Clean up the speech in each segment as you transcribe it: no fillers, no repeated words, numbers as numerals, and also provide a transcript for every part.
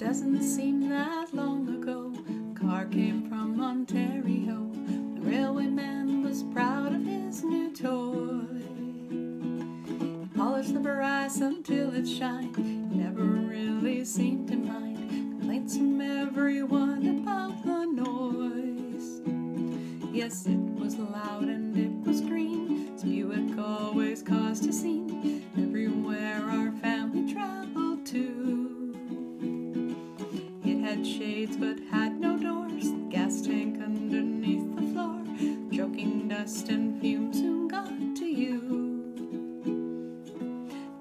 doesn't seem that long ago. A car came from Ontario. The railway man was proud of his new toy. He polished the brass until it shined. He never really seemed to mind complaints from everyone about the noise. Yes, it was loud and it was green. His Buick always caused a scene everywhere our family traveled to. It had shades but had no doors, the gas tank underneath the floor. Choking dust and fumes soon got to you.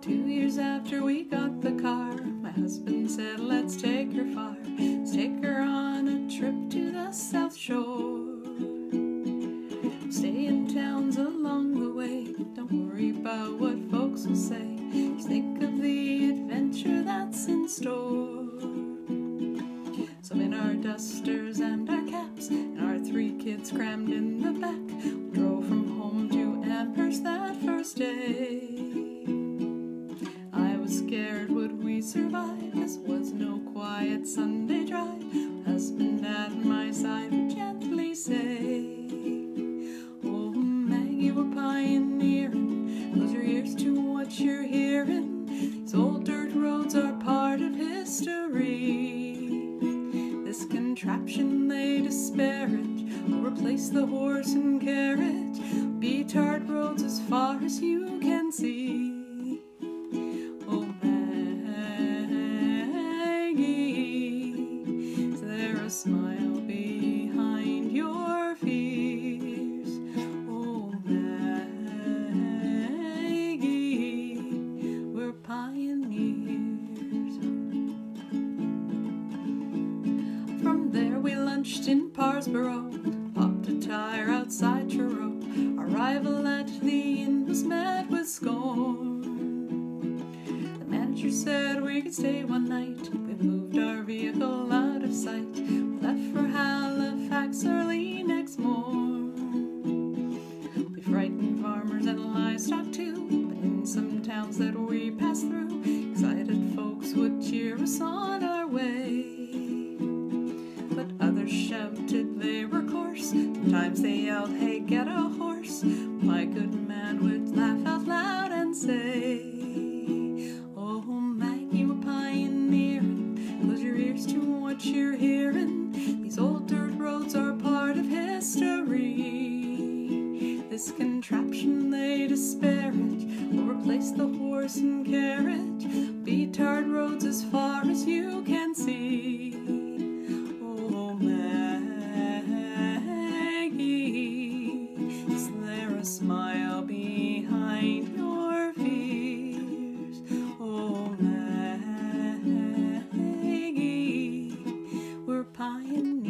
2 years after we got the car, my husband said, let's take her far. Let's take her on a trip to the South Shore. Stay in towns along the way, don't worry about what folks will say. Just think of the adventure that's in store. So in our dusters and our caps, and our 3 kids crammed in the back, we drove from home to Amherst that first day. I was scared would we survive, this was no quiet Sunday drive. My husband at my side would gently say, oh Maggie, we're pioneering, close your ears to what you're hearing. These old dirt roads are part of history. This contraption they disparage will replace the horse and carriage. Be tarred roads as far as you can see. Oh Maggie, is there a smile behind your fears? Oh Maggie, we're pioneers. From there we lunched in Parsboro, popped a tire outside Truro. Arrival at the inn was met with scorn. The manager said we could stay one night. We moved our vehicle out of sight. We left for Halifax early next morn. We frightened farmers and livestock too, but in some towns that we passed through, excited folks would cheer us on our way. But others shouted they were coarse. Sometimes they yelled, hey, get a horse. My good man would laugh out loud and say, oh Maggie, we're pioneering, close your ears to what you're hearing. These old dirt roads are part of history. This contraption they disparage will replace the horse and carriage. Be tarred roads as far as you can see. Oh Maggie, is there a smile behind your fears? Oh Maggie, we're pioneers.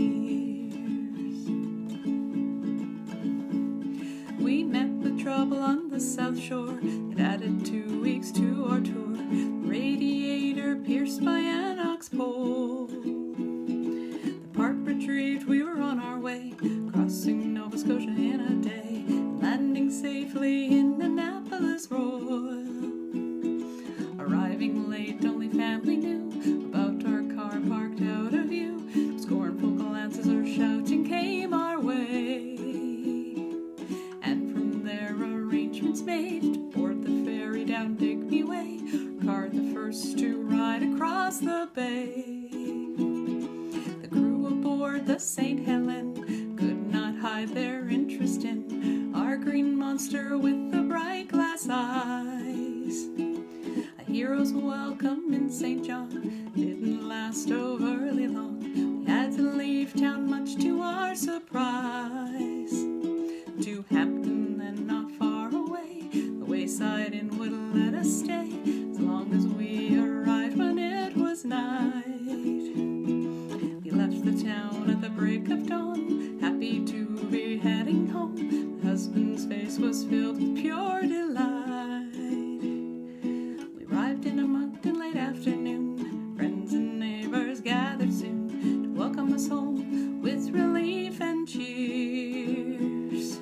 We met the trouble on the South Shore. It added 2 weeks to our tour. Radiator pierced by an ox pole. The part retrieved, we were on our way, crossing Nova Scotia in a day, landing safely in Annapolis Royal. Arriving late, only family knew about our car parked out of view. Scornful glances or shouting came our way. And from there arrangements made to board the ferry down Digby way. Our car the first to ride across the bay. The crew aboard the St. Helen could not hide their interest in our green monster with the bright glass eyes. A hero's welcome in St. John didn't last overly long. We had to leave town much to our surprise. To Hampton and not far away, the wayside inn would let us stay as long as we arrived when it was night. We left the town at the break of dawn, happy to be heading home. My husband's face was filled with pure delight. We arrived in Moncton late afternoon. Friends and neighbors gathered soon to welcome us home with relief and cheers.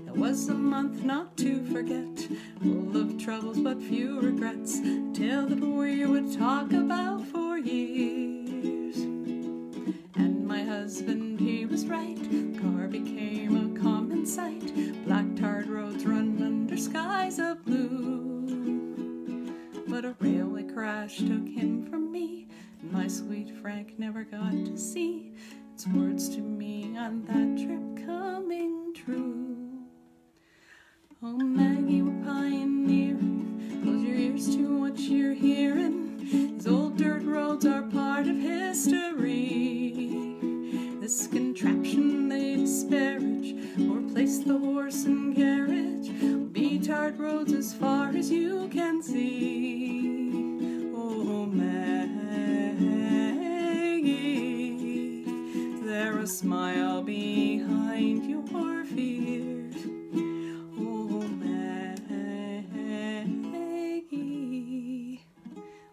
It was a month not to forget, full of troubles but few regrets, a tale that we would talk about for years. crash took him from me, and my sweet Frank never got to see its words to me on that trip coming true. Oh, Maggie, we're pioneering. Close your ears to what you're hearing. These old dirt roads are part of history. This contraption they disparage or place the horse and carriage will be tarred roads as far as you can see. Oh, Maggie, is there a smile behind your fears? Oh, Maggie,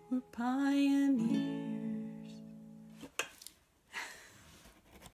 we're pioneers.